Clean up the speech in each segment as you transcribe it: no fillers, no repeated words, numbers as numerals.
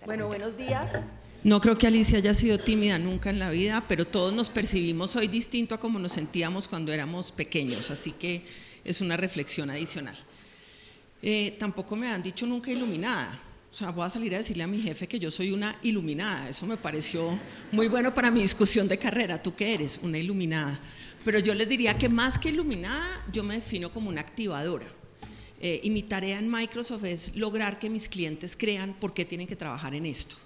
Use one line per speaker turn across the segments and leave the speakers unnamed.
Bueno, buenos días.
No creo que Alicia haya sido tímida nunca en la vida, pero todos nos percibimos hoy distinto a como nos sentíamos cuando éramos pequeños, así que es una reflexión adicional. Tampoco me han dicho nunca iluminada. O sea, voy a salir a decirle a mi jefe que yo soy una iluminada. Eso me pareció muy bueno para mi discusión de carrera. ¿Tú qué eres? Una iluminada. Pero yo les diría que más que iluminada, yo me defino como una activadora. Y mi tarea en Microsoft es lograr que mis clientes crean por qué tienen que trabajar en esto.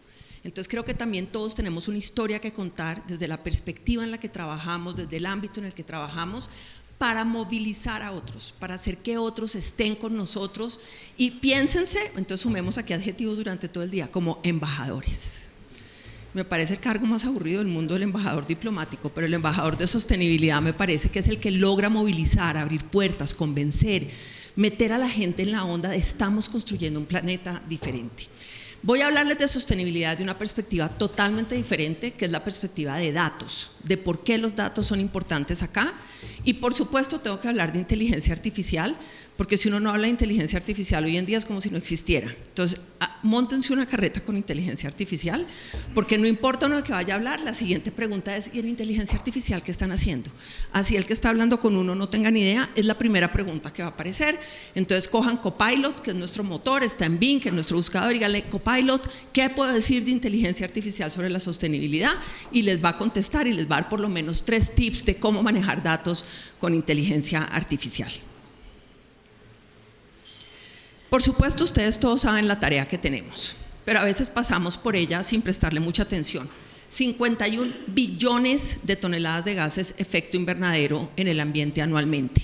Entonces creo que también todos tenemos una historia que contar desde la perspectiva en la que trabajamos, desde el ámbito en el que trabajamos, para movilizar a otros, para hacer que otros estén con nosotros y piénsense, entonces sumemos aquí adjetivos durante todo el día, como embajadores. Me parece el cargo más aburrido del mundo, el embajador diplomático, pero el embajador de sostenibilidad me parece que es el que logra movilizar, abrir puertas, convencer, meter a la gente en la onda de estamos construyendo un planeta diferente. Voy a hablarles de sostenibilidad de una perspectiva totalmente diferente, que es la perspectiva de datos, de por qué los datos son importantes acá. Y por supuesto tengo que hablar de inteligencia artificial, porque si uno no habla de inteligencia artificial hoy en día es como si no existiera. Entonces, móntense una carreta con inteligencia artificial, porque no importa uno de qué vaya a hablar, la siguiente pregunta es: ¿y en inteligencia artificial qué están haciendo? Así el que está hablando con uno no tenga ni idea, es la primera pregunta que va a aparecer. Entonces cojan Copilot, que es nuestro motor, está en Bing, que es nuestro buscador, y díganle: Copilot, ¿qué puedo decir de inteligencia artificial sobre la sostenibilidad? Y les va a contestar y les va a dar por lo menos 3 tips de cómo manejar datos con inteligencia artificial. Por supuesto, ustedes todos saben la tarea que tenemos, pero a veces pasamos por ella sin prestarle mucha atención. 51 billones de toneladas de gases efecto invernadero en el ambiente anualmente.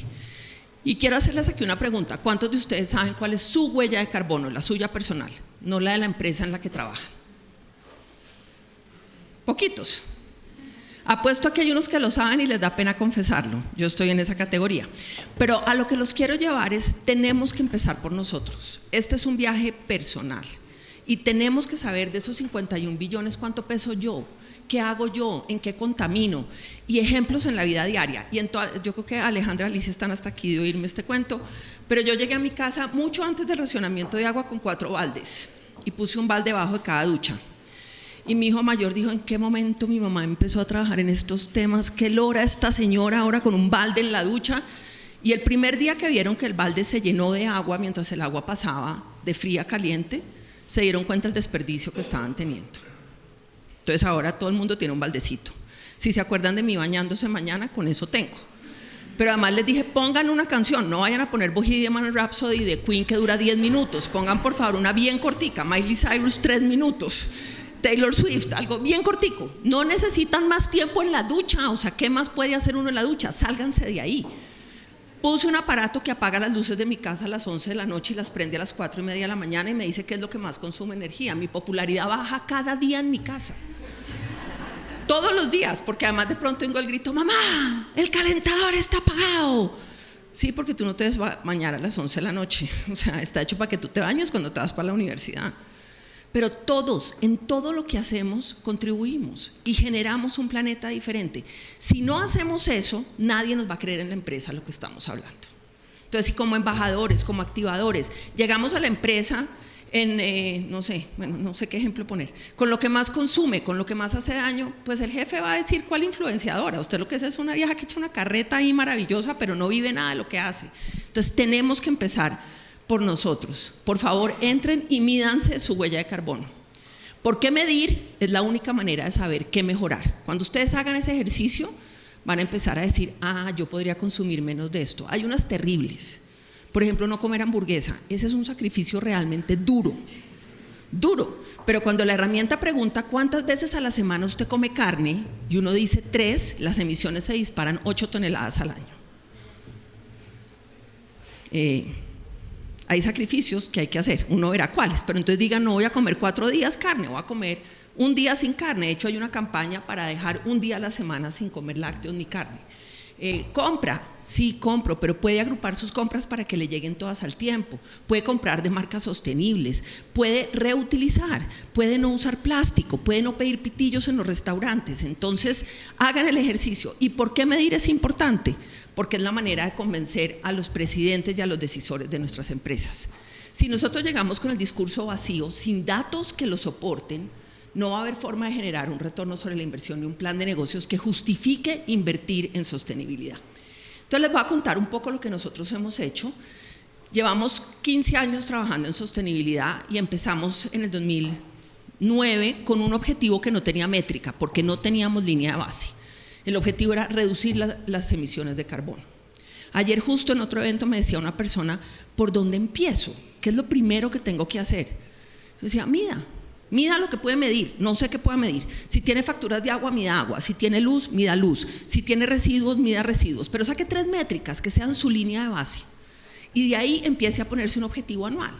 Y quiero hacerles aquí una pregunta: ¿cuántos de ustedes saben cuál es su huella de carbono, la suya personal, no la de la empresa en la que trabajan? Poquitos. Apuesto a que hay unos que lo saben y les da pena confesarlo. Yo estoy en esa categoría. Pero a lo que los quiero llevar es: tenemos que empezar por nosotros. Este es un viaje personal y tenemos que saber de esos 51 billones cuánto peso yo, qué hago yo, en qué contamino, y ejemplos en la vida diaria. Y yo creo que Alejandra y Alicia están hasta aquí de oírme este cuento, pero yo llegué a mi casa mucho antes del racionamiento de agua con 4 baldes y puse un balde debajo de cada ducha. Y mi hijo mayor dijo: ¿en qué momento mi mamá empezó a trabajar en estos temas? ¿Qué logra esta señora ahora con un balde en la ducha? Y el primer día que vieron que el balde se llenó de agua mientras el agua pasaba de fría a caliente, se dieron cuenta del desperdicio que estaban teniendo. Entonces ahora todo el mundo tiene un baldecito. Si se acuerdan de mí bañándose mañana, con eso tengo. Pero además les dije: pongan una canción, no vayan a poner Bohemian Rhapsody de Queen que dura 10 minutos, pongan por favor una bien cortica, Miley Cyrus 3 minutos, Taylor Swift, algo bien cortico. No necesitan más tiempo en la ducha, o sea, ¿qué más puede hacer uno en la ducha? Sálganse de ahí. Puse un aparato que apaga las luces de mi casa a las 11 de la noche y las prende a las 4:30 de la mañana y me dice qué es lo que más consume energía. Mi popularidad baja cada día en mi casa. Todos los días, porque además de pronto tengo el grito: mamá, el calentador está apagado. Sí, porque tú no te debes bañar a las 11 de la noche. O sea, está hecho para que tú te bañes cuando te vas para la universidad. Pero todos, en todo lo que hacemos, contribuimos y generamos un planeta diferente. Si no hacemos eso, nadie nos va a creer en la empresa lo que estamos hablando. Entonces, si como embajadores, como activadores, llegamos a la empresa no sé qué ejemplo poner, con lo que más consume, con lo que más hace daño, pues el jefe va a decir: ¿cuál influenciadora? Usted lo que es una vieja que echa una carreta ahí maravillosa, pero no vive nada de lo que hace. Entonces, tenemos que empezar por nosotros. Por favor, entren y mídanse su huella de carbono. ¿Por qué medir? Es la única manera de saber qué mejorar. Cuando ustedes hagan ese ejercicio, van a empezar a decir: yo podría consumir menos de esto. Hay unas terribles. Por ejemplo, no comer hamburguesa. Ese es un sacrificio realmente duro. Pero cuando la herramienta pregunta cuántas veces a la semana usted come carne y uno dice 3, las emisiones se disparan 8 toneladas al año. Hay sacrificios que hay que hacer, uno verá cuáles, pero entonces digan: no voy a comer 4 días carne, voy a comer un día sin carne. De hecho, hay una campaña para dejar un día a la semana sin comer lácteos ni carne. Compra, sí compro, pero puede agrupar sus compras para que le lleguen todas al tiempo. Puede comprar de marcas sostenibles, puede reutilizar, puede no usar plástico, puede no pedir pitillos en los restaurantes. Entonces, hagan el ejercicio. ¿Y por qué medir es importante? Porque es la manera de convencer a los presidentes y a los decisores de nuestras empresas. Si nosotros llegamos con el discurso vacío, sin datos que lo soporten, no va a haber forma de generar un retorno sobre la inversión y un plan de negocios que justifique invertir en sostenibilidad. Entonces les voy a contar un poco lo que nosotros hemos hecho. Llevamos 15 años trabajando en sostenibilidad y empezamos en el 2009 con un objetivo que no tenía métrica porque no teníamos línea de base. El objetivo era reducir las emisiones de carbono. Ayer justo en otro evento me decía una persona, ¿por dónde empiezo? ¿Qué es lo primero que tengo que hacer? Yo decía, mida lo que puede medir, no sé qué pueda medir. Si tiene facturas de agua, mida agua. Si tiene luz, mida luz. Si tiene residuos, mida residuos. Pero saque 3 métricas que sean su línea de base. Y de ahí empiece a ponerse un objetivo anual.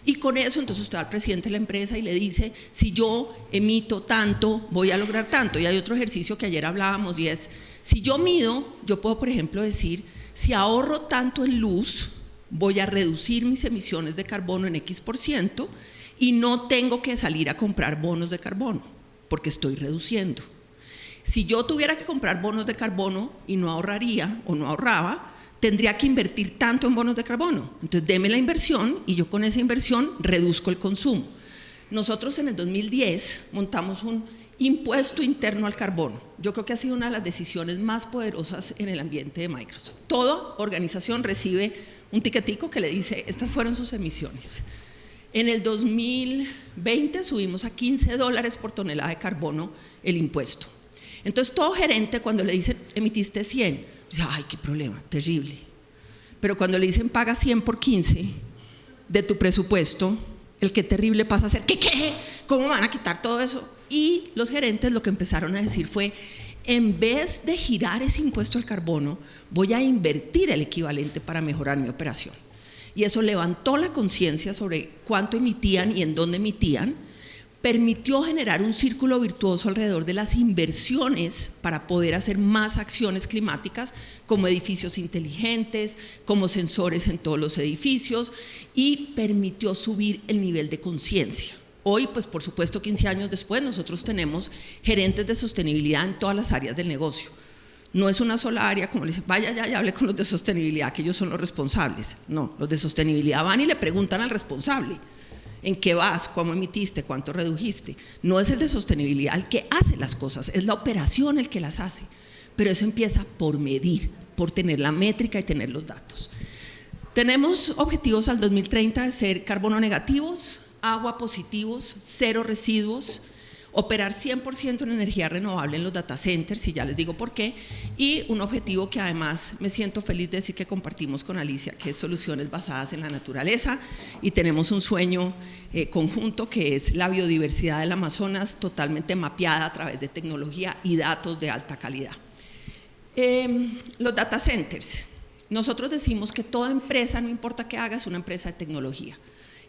Y con eso entonces usted va al presidente de la empresa y le dice, si yo emito tanto, voy a lograr tanto. Y hay otro ejercicio que ayer hablábamos y es, si yo mido, yo puedo por ejemplo decir, si ahorro tanto en luz, voy a reducir mis emisiones de carbono en X% y no tengo que salir a comprar bonos de carbono, porque estoy reduciendo. Si yo tuviera que comprar bonos de carbono y no ahorraría o no ahorraba, tendría que invertir tanto en bonos de carbono. Entonces deme la inversión y yo con esa inversión reduzco el consumo. Nosotros en el 2010 montamos un impuesto interno al carbono. Yo creo que ha sido una de las decisiones más poderosas en el ambiente de Microsoft. Toda organización recibe un tiquetico que le dice, estas fueron sus emisiones. En el 2020 subimos a $15 por tonelada de carbono el impuesto. Entonces todo gerente cuando le dicen, emitiste 100, dice, ay, qué problema, terrible. Pero cuando le dicen, paga 100 por 15 de tu presupuesto, el que terrible pasa a ser, ¿qué? ¿Cómo van a quitar todo eso? Y los gerentes lo que empezaron a decir fue, en vez de girar ese impuesto al carbono, voy a invertir el equivalente para mejorar mi operación. Y eso levantó la conciencia sobre cuánto emitían y en dónde emitían, permitió generar un círculo virtuoso alrededor de las inversiones para poder hacer más acciones climáticas, como edificios inteligentes, como sensores en todos los edificios, y permitió subir el nivel de conciencia. Hoy, pues por supuesto, 15 años después, nosotros tenemos gerentes de sostenibilidad en todas las áreas del negocio. No es una sola área, como le dicen, vaya ya y hable con los de sostenibilidad, que ellos son los responsables. No, los de sostenibilidad van y le preguntan al responsable, ¿en qué vas? ¿Cómo emitiste? ¿Cuánto redujiste? No es el de sostenibilidad el que hace las cosas, es la operación el que las hace. Pero eso empieza por medir, por tener la métrica y tener los datos. Tenemos objetivos al 2030 de ser carbono negativos, agua positivos, 0 residuos, operar 100% en energía renovable en los data centers, y ya les digo por qué, y un objetivo que además me siento feliz de decir que compartimos con Alicia, que es soluciones basadas en la naturaleza, y tenemos un sueño conjunto que es la biodiversidad del Amazonas totalmente mapeada a través de tecnología y datos de alta calidad. Los data centers, nosotros decimos que toda empresa, no importa qué haga, es una empresa de tecnología.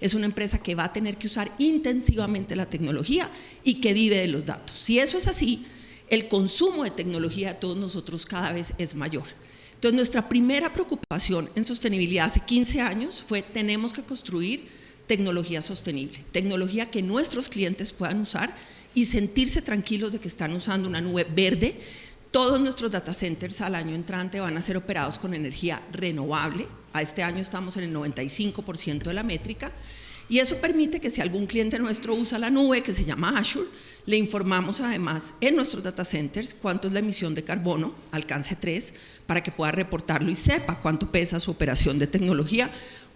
Es una empresa que va a tener que usar intensivamente la tecnología y que vive de los datos. Si eso es así, el consumo de tecnología de todos nosotros cada vez es mayor. Entonces, nuestra primera preocupación en sostenibilidad hace 15 años fue: tenemos que construir tecnología sostenible, tecnología que nuestros clientes puedan usar y sentirse tranquilos de que están usando una nube verde. Todos nuestros data centers al año entrante van a ser operados con energía renovable. A este año estamos en el 95% de la métrica, y eso permite que si algún cliente nuestro usa la nube, que se llama Azure, le informamos además en nuestros data centers cuánto es la emisión de carbono, alcance 3, para que pueda reportarlo y sepa cuánto pesa su operación de tecnología.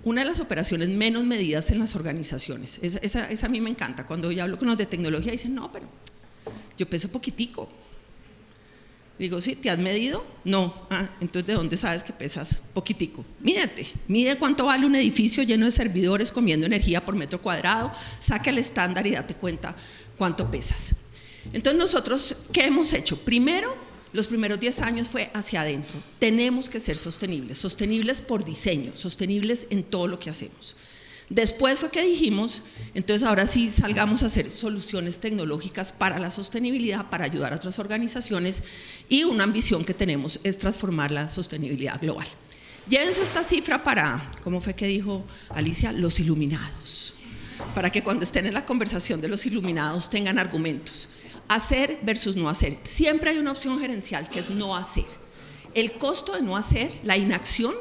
Una de las operaciones menos medidas en las organizaciones. Esa a mí me encanta. Cuando yo hablo con los de tecnología dicen, no, pero yo peso poquitico. Digo, ¿sí? ¿Te has medido? No. Ah, entonces ¿de dónde sabes que pesas poquitico? Mídete, mide cuánto vale un edificio lleno de servidores comiendo energía por metro cuadrado, saca el estándar y date cuenta cuánto pesas. Entonces nosotros, ¿qué hemos hecho? Primero, los primeros 10 años fue hacia adentro. Tenemos que ser sostenibles, sostenibles por diseño, sostenibles en todo lo que hacemos. Después fue que dijimos, entonces ahora sí salgamos a hacer soluciones tecnológicas para la sostenibilidad, para ayudar a otras organizaciones, y una ambición que tenemos es transformar la sostenibilidad global. Llévense esta cifra para, ¿cómo fue que dijo Alicia? Los iluminados, para que cuando estén en la conversación de los iluminados tengan argumentos. Hacer versus no hacer. Siempre hay una opción gerencial que es no hacer. El costo de no hacer, la inacción,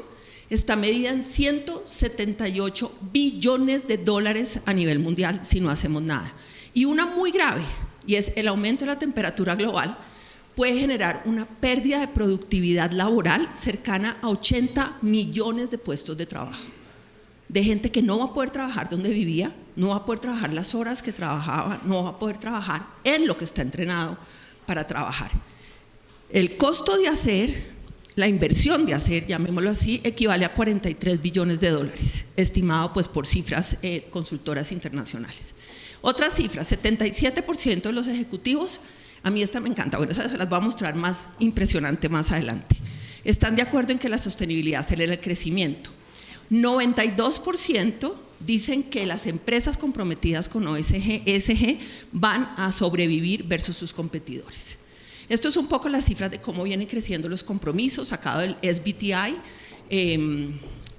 está medida en 178 billones de dólares a nivel mundial si no hacemos nada. Y una muy grave, y es el aumento de la temperatura global, puede generar una pérdida de productividad laboral cercana a 80 millones de puestos de trabajo, de gente que no va a poder trabajar donde vivía, no va a poder trabajar las horas que trabajaba, no va a poder trabajar en lo que está entrenado para trabajar. El costo de hacer, la inversión de hacer, llamémoslo así, equivale a 43 billones de dólares, estimado pues por cifras consultoras internacionales. Otras cifras, 77% de los ejecutivos, a mí esta me encanta, bueno, se las voy a mostrar más impresionante más adelante, están de acuerdo en que la sostenibilidad acelera el crecimiento. 92% dicen que las empresas comprometidas con ESG van a sobrevivir versus sus competidores. Esto es un poco las cifras de cómo vienen creciendo los compromisos, sacado del SBTI,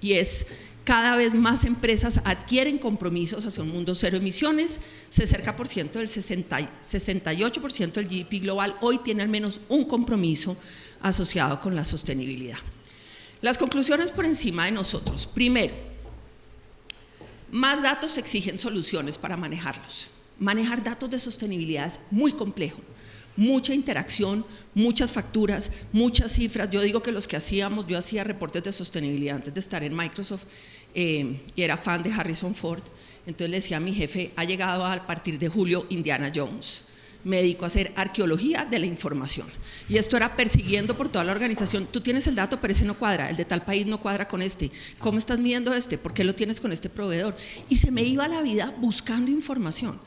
y es cada vez más empresas adquieren compromisos hacia un mundo cero emisiones, 60% del 68% del GDP global hoy tiene al menos un compromiso asociado con la sostenibilidad. Las conclusiones por encima de nosotros. Primero, más datos exigen soluciones para manejarlos. Manejar datos de sostenibilidad es muy complejo. Mucha interacción, muchas facturas, muchas cifras. Yo digo que los que yo hacía reportes de sostenibilidad antes de estar en Microsoft y era fan de Harrison Ford. Entonces le decía a mi jefe, ha llegado a partir de julio Indiana Jones. Me dedico a hacer arqueología de la información. Y esto era persiguiendo por toda la organización. Tú tienes el dato, pero ese no cuadra, el de tal país no cuadra con este. ¿Cómo estás midiendo este? ¿Por qué lo tienes con este proveedor? Y se me iba la vida buscando información.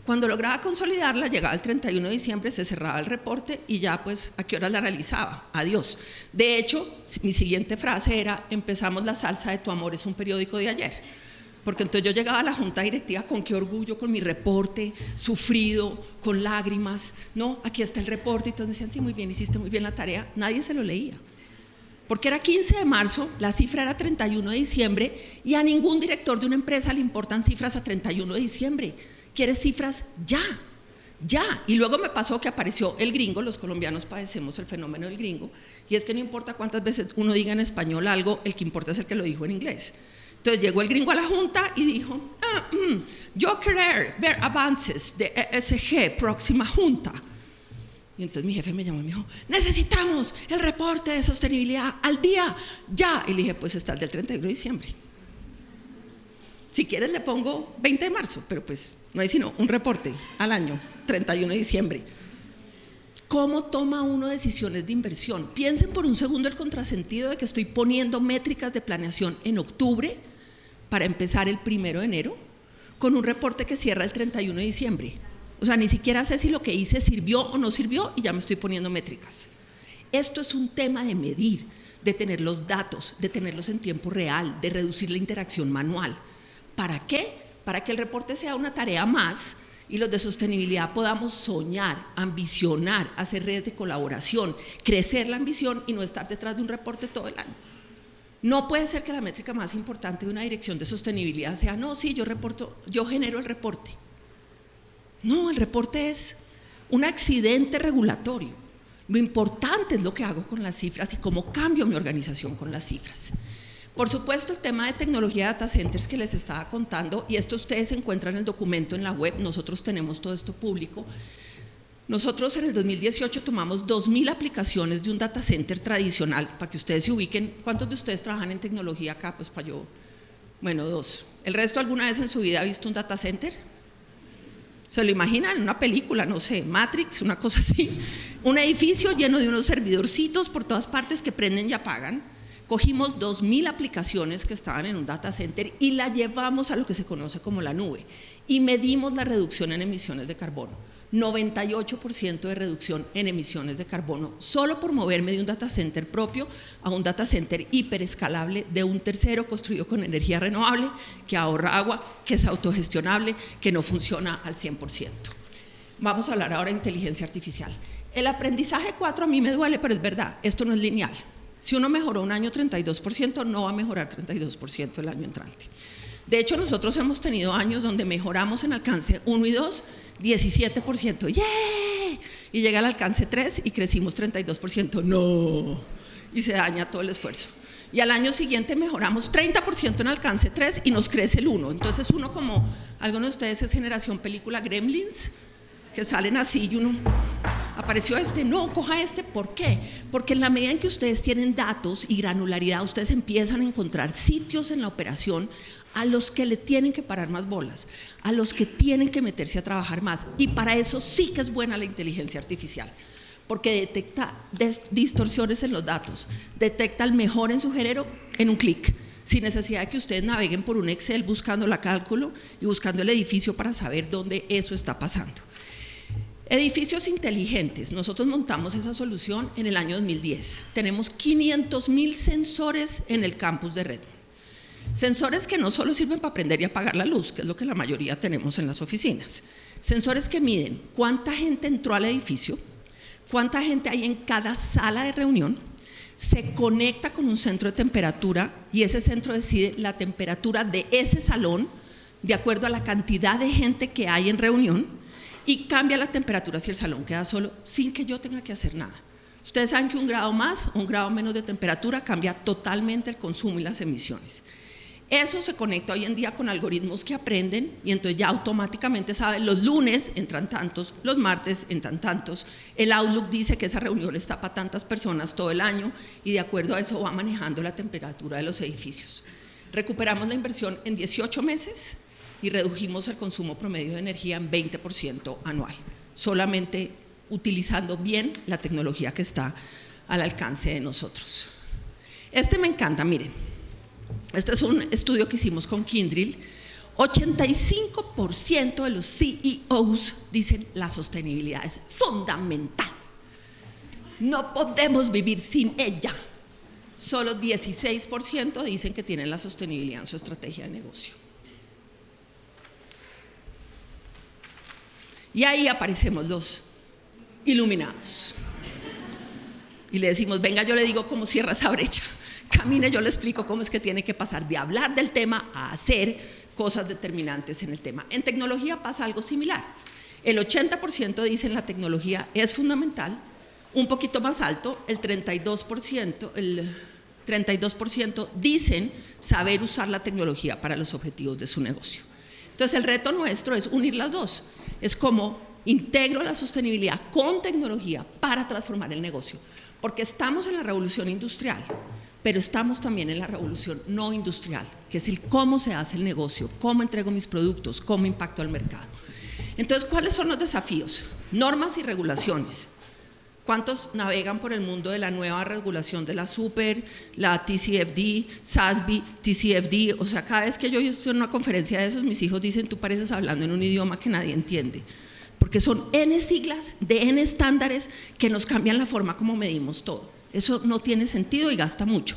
Cuando lograba consolidarla, llegaba el 31 de diciembre, se cerraba el reporte y ya pues a qué hora la analizaba, adiós. De hecho, mi siguiente frase era, empezamos la salsa de tu amor, es un periódico de ayer. Porque entonces yo llegaba a la junta directiva con qué orgullo, con mi reporte, sufrido, con lágrimas, no, aquí está el reporte, y todos me decían, sí, muy bien, hiciste muy bien la tarea, nadie se lo leía. Porque era 15 de marzo, la cifra era 31 de diciembre y a ningún director de una empresa le importan cifras a 31 de diciembre. ¿Quieres cifras? Ya. Y luego me pasó que apareció el gringo, los colombianos padecemos el fenómeno del gringo, y es que no importa cuántas veces uno diga en español algo, el que importa es el que lo dijo en inglés. Entonces llegó el gringo a la junta y dijo, yo querer ver avances de ESG próxima junta. Y entonces mi jefe me llamó y me dijo, necesitamos el reporte de sostenibilidad al día, ya. Y le dije, pues está el del 31 de diciembre. Si quieres le pongo 20 de marzo, pero pues no hay sino un reporte al año, 31 de diciembre. ¿Cómo toma uno decisiones de inversión? Piensen por un segundo el contrasentido de que estoy poniendo métricas de planeación en octubre para empezar el 1 de enero con un reporte que cierra el 31 de diciembre. O sea, ni siquiera sé si lo que hice sirvió o no sirvió y ya me estoy poniendo métricas. Esto es un tema de medir, de tener los datos, de tenerlos en tiempo real, de reducir la interacción manual. ¿Para qué? Para que el reporte sea una tarea más y los de sostenibilidad podamos soñar, ambicionar, hacer redes de colaboración, crecer la ambición y no estar detrás de un reporte todo el año. No puede ser que la métrica más importante de una dirección de sostenibilidad sea, no, sí, yo genero el reporte. No, el reporte es un accidente regulatorio. Lo importante es lo que hago con las cifras y cómo cambio mi organización con las cifras. Por supuesto, el tema de tecnología de data centers que les estaba contando, y esto ustedes encuentran el documento en la web, nosotros tenemos todo esto público. Nosotros en el 2018 tomamos 2.000 aplicaciones de un data center tradicional, para que ustedes se ubiquen. ¿Cuántos de ustedes trabajan en tecnología acá? Pues para yo, bueno, 2. ¿El resto alguna vez en su vida ha visto un data center? ¿Se lo imaginan en una película, no sé, Matrix, una cosa así? Un edificio lleno de unos servidorcitos por todas partes que prenden y apagan. Cogimos 2.000 aplicaciones que estaban en un data center y la llevamos a lo que se conoce como la nube y medimos la reducción en emisiones de carbono. 98% de reducción en emisiones de carbono solo por moverme de un data center propio a un data center hiperescalable de un tercero construido con energía renovable, que ahorra agua, que es autogestionable, que no funciona al 100%. Vamos a hablar ahora de inteligencia artificial. El aprendizaje 4 a mí me duele, pero es verdad, esto no es lineal. Si uno mejoró un año 32%, no va a mejorar 32% el año entrante. De hecho, nosotros hemos tenido años donde mejoramos en alcance 1 y 2, 17%, ¡yeah! Y llega al alcance 3 y crecimos 32%, no, y se daña todo el esfuerzo. y al año siguiente mejoramos 30% en alcance 3 y nos crece el 1. Entonces uno, como algunos de ustedes es generación película Gremlins, que salen así y uno, apareció este, no, coja este. ¿Por qué? Porque en la medida en que ustedes tienen datos y granularidad, ustedes empiezan a encontrar sitios en la operación a los que le tienen que parar más bolas, a los que tienen que meterse a trabajar más, y para eso sí que es buena la inteligencia artificial, porque detecta distorsiones en los datos, detecta el mejor en su género en un clic, sin necesidad de que ustedes naveguen por un Excel buscando la cálculo y buscando el edificio para saber dónde eso está pasando. Edificios inteligentes, nosotros montamos esa solución en el año 2010, tenemos 500.000 sensores en el campus de Redmond. Sensores que no solo sirven para prender y apagar la luz, que es lo que la mayoría tenemos en las oficinas. Sensores que miden cuánta gente entró al edificio, cuánta gente hay en cada sala de reunión, se conecta con un centro de temperatura y ese centro decide la temperatura de ese salón de acuerdo a la cantidad de gente que hay en reunión y cambia la temperatura si el salón queda solo sin que yo tenga que hacer nada. Ustedes saben que un grado más o un grado menos de temperatura cambia totalmente el consumo y las emisiones. Eso se conecta hoy en día con algoritmos que aprenden y entonces ya automáticamente saben, los lunes entran tantos, los martes entran tantos, el Outlook dice que esa reunión está para tantas personas todo el año y de acuerdo a eso va manejando la temperatura de los edificios. Recuperamos la inversión en 18 meses y redujimos el consumo promedio de energía en 20% anual, solamente utilizando bien la tecnología que está al alcance de nosotros. Este me encanta, miren. Este es un estudio que hicimos con Kyndryl. 85% de los CEOs dicen la sostenibilidad es fundamental. No podemos vivir sin ella. Solo 16% dicen que tienen la sostenibilidad en su estrategia de negocio. Y ahí aparecemos los iluminados. Y le decimos, venga, yo le digo cómo cierra esa brecha. Camine, yo le explico cómo es que tiene que pasar de hablar del tema a hacer cosas determinantes en el tema. En tecnología pasa algo similar. El 80% dicen la tecnología es fundamental, un poquito más alto, el 32% dicen saber usar la tecnología para los objetivos de su negocio. Entonces el reto nuestro es unir las dos, es como integro la sostenibilidad con tecnología para transformar el negocio, porque estamos en la revolución industrial, pero estamos también en la revolución no industrial, que es el cómo se hace el negocio, cómo entrego mis productos, cómo impacto al mercado. Entonces, ¿cuáles son los desafíos? Normas y regulaciones. ¿Cuántos navegan por el mundo de la nueva regulación de la Super, la TCFD, SASB, TCFD? O sea, cada vez que yo estoy en una conferencia de esos, mis hijos dicen, tú pareces hablando en un idioma que nadie entiende, porque son N siglas de N estándares que nos cambian la forma como medimos todo. Eso no tiene sentido y gasta mucho.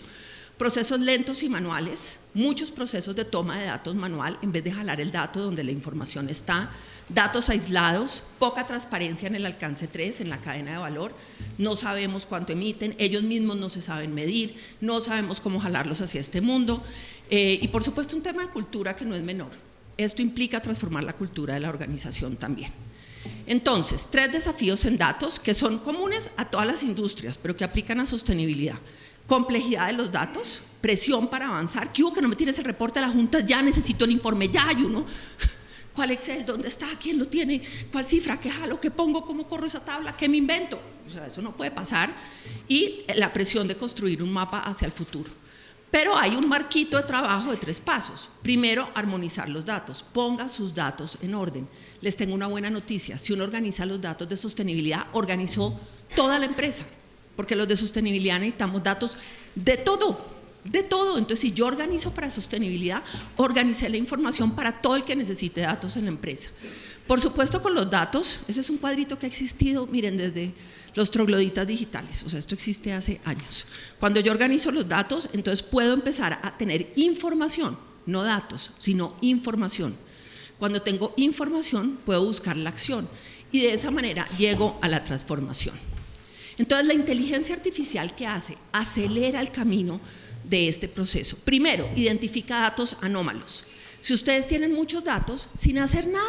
Procesos lentos y manuales, muchos procesos de toma de datos manual en vez de jalar el dato donde la información está, datos aislados, poca transparencia en el alcance 3, en la cadena de valor, no sabemos cuánto emiten, ellos mismos no se saben medir, no sabemos cómo jalarlos hacia este mundo y por supuesto un tema de cultura que no es menor. Esto implica transformar la cultura de la organización también. Entonces, 3 desafíos en datos que son comunes a todas las industrias, pero que aplican a sostenibilidad. Complejidad de los datos, presión para avanzar. ¿Qué hubo que no me tienes el reporte de la Junta? Ya necesito el informe, ya hay uno. ¿Cuál Excel? ¿Dónde está? ¿Quién lo tiene? ¿Cuál cifra? ¿Qué jalo? ¿Qué pongo? ¿Cómo corro esa tabla? ¿Qué me invento? O sea, eso no puede pasar. Y la presión de construir un mapa hacia el futuro. Pero hay un marquito de trabajo de 3 pasos. Primero, armonizar los datos. Ponga sus datos en orden. Les tengo una buena noticia. Si uno organiza los datos de sostenibilidad, organizó toda la empresa. Porque los de sostenibilidad necesitamos datos de todo. De todo. Entonces, si yo organizo para sostenibilidad, organicé la información para todo el que necesite datos en la empresa. Por supuesto, con los datos, ese es un cuadrito que ha existido, miren, desde los trogloditas digitales, o sea, esto existe hace años. Cuando yo organizo los datos, entonces puedo empezar a tener información, no datos, sino información. Cuando tengo información, puedo buscar la acción y de esa manera llego a la transformación. Entonces, la inteligencia artificial, ¿qué hace? Acelera el camino de este proceso. Primero, identifica datos anómalos. Si ustedes tienen muchos datos sin hacer nada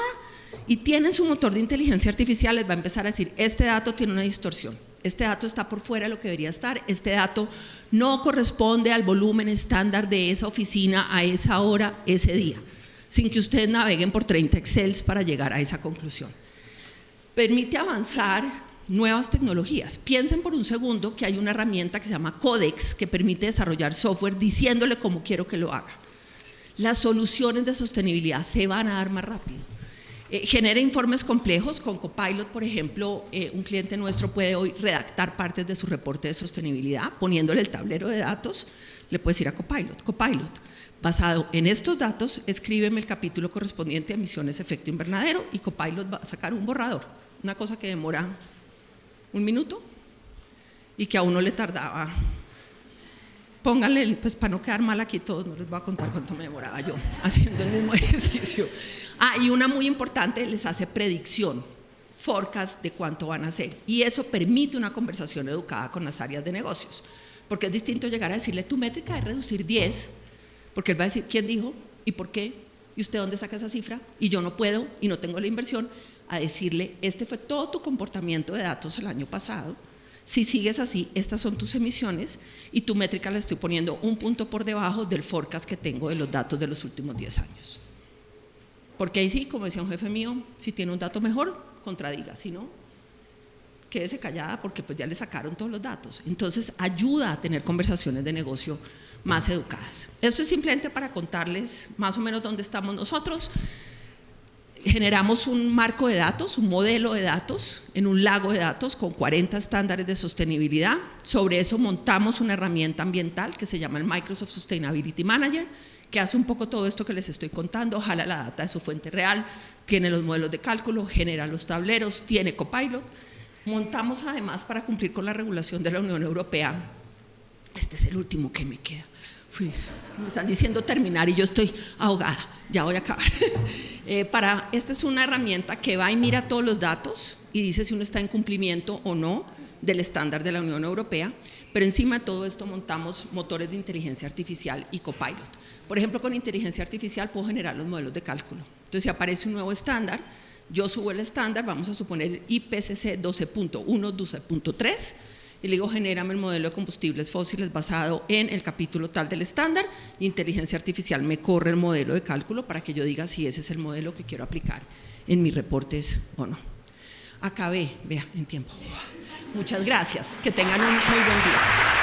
y tienen su motor de inteligencia artificial, les va a empezar a decir, este dato tiene una distorsión, Este dato está por fuera de lo que debería estar. Este dato no corresponde al volumen estándar de esa oficina a esa hora, ese día, sin que ustedes naveguen por 30 Excels para llegar a esa conclusión. Permite avanzar nuevas tecnologías. Piensen por un segundo que hay una herramienta que se llama Codex que permite desarrollar software diciéndole cómo quiero que lo haga. Las soluciones de sostenibilidad se van a dar más rápido. Genera informes complejos con Copilot, por ejemplo, un cliente nuestro puede hoy redactar partes de su reporte de sostenibilidad poniéndole el tablero de datos. Le puedes decir a Copilot, basado en estos datos, escríbeme el capítulo correspondiente a emisiones de efecto invernadero, y Copilot va a sacar un borrador, una cosa que demora 1 minuto y que a uno le tardaba. Pónganle, pues para no quedar mal aquí todos, no les voy a contar cuánto me demoraba yo haciendo el mismo ejercicio. Y una muy importante, les hace predicción, forecast de cuánto van a hacer, y eso permite una conversación educada con las áreas de negocios, porque es distinto llegar a decirle tu métrica es reducir 10, porque él va a decir ¿quién dijo? ¿Y por qué? ¿Y usted dónde saca esa cifra? Y yo no puedo y no tengo la inversión, a decirle este fue todo tu comportamiento de datos el año pasado. Si sigues así, estas son tus emisiones y tu métrica la estoy poniendo 1 punto por debajo del forecast que tengo de los datos de los últimos 10 años. Porque ahí sí, como decía un jefe mío, si tiene un dato mejor, contradiga, si no, quédese callada porque pues ya le sacaron todos los datos. Entonces ayuda a tener conversaciones de negocio más educadas. Esto es simplemente para contarles más o menos dónde estamos nosotros. Generamos un marco de datos, un modelo de datos en un lago de datos con 40 estándares de sostenibilidad. Sobre eso montamos una herramienta ambiental que se llama el Microsoft Sustainability Manager, que hace un poco todo esto que les estoy contando, jala la data de su fuente real, tiene los modelos de cálculo, genera los tableros, tiene Copilot. Montamos además, para cumplir con la regulación de la Unión Europea, este es el último que me queda. Me están diciendo terminar y yo estoy ahogada, ya voy a acabar. Esta es una herramienta que va y mira todos los datos y dice si uno está en cumplimiento o no del estándar de la Unión Europea, pero encima de todo esto montamos motores de inteligencia artificial y Copilot. Por ejemplo, con inteligencia artificial puedo generar los modelos de cálculo. Entonces, si aparece un nuevo estándar, yo subo el estándar, vamos a suponer IPCC 12.1, 12.3, y le digo genérame el modelo de combustibles fósiles basado en el capítulo tal del estándar, y inteligencia artificial me corre el modelo de cálculo para que yo diga si ese es el modelo que quiero aplicar en mis reportes o no. Acabé, vea, en tiempo. Muchas gracias, que tengan un muy buen día.